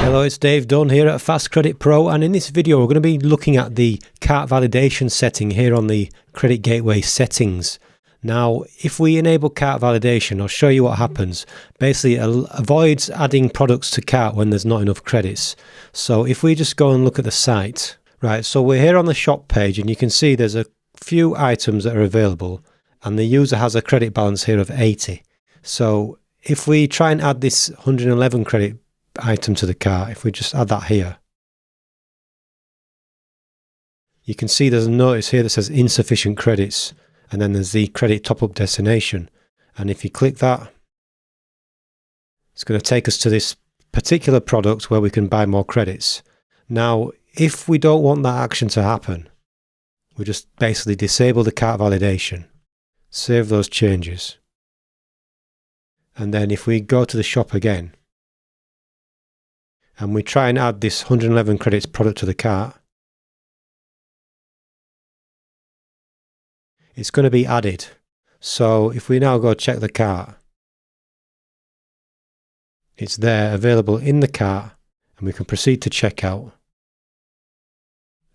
Hello, it's Dave Dunn here at FastCredit Pro, and in this video we're going to be looking at the cart validation setting here on the Credit Gateway settings. Now, if we enable cart validation, I'll show you what happens. Basically, it avoids adding products to cart when there's not enough credits. So if we just go and look at the site, right, so we're here on the shop page and you can see there's a few items that are available and the user has a credit balance here of 80. So if we try and add this 111 credit item to the cart, if we just add that here, you can see there's a notice here that says insufficient credits, and then there's the credit top-up destination, and if you click that, it's going to take us to this particular product where we can buy more credits. Now, if we don't want that action to happen, we just basically disable the cart validation, save those changes, and then if we go to the shop again and we try and add this 111 credits product to the cart, it's going to be added. So if we now go check the cart, it's there available in the cart, and we can proceed to checkout.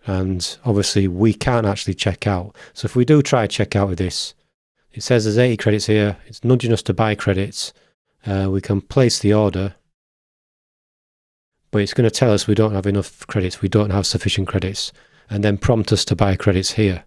And obviously we can't actually check out. So if we do try check out with this, it says there's 80 credits here, it's nudging us to buy credits. We can place the order, but it's going to tell us we don't have enough credits, we don't have sufficient credits, and then prompt us to buy credits here.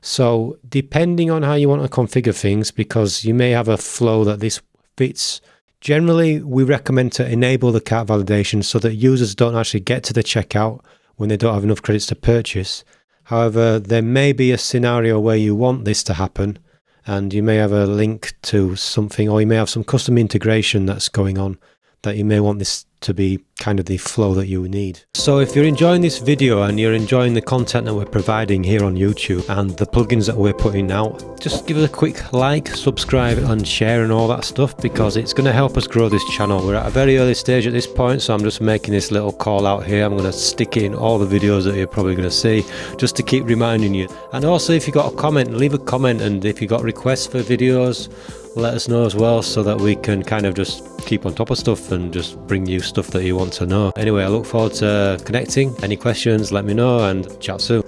So depending on how you want to configure things, because you may have a flow that this fits, generally we recommend to enable the cart validation so that users don't actually get to the checkout when they don't have enough credits to purchase. However, there may be a scenario where you want this to happen, and you may have a link to something, or you may have some custom integration that's going on that you may want this to be kind of the flow that you need. So if you're enjoying this video and you're enjoying the content that we're providing here on YouTube and the plugins that we're putting out, just give us a quick like, subscribe and share and all that stuff, because it's going to help us grow this channel. We're at a very early stage at this point, so I'm just making this little call out here. I'm going to stick it in all the videos that you're probably going to see, just to keep reminding you. And also, if you got a comment, leave a comment, and if you got requests for videos, let us know as well, so that we can kind of just keep on top of stuff and just bring you stuff that you want to know. Anyway, I look forward to connecting. Any questions, let me know, and chat soon.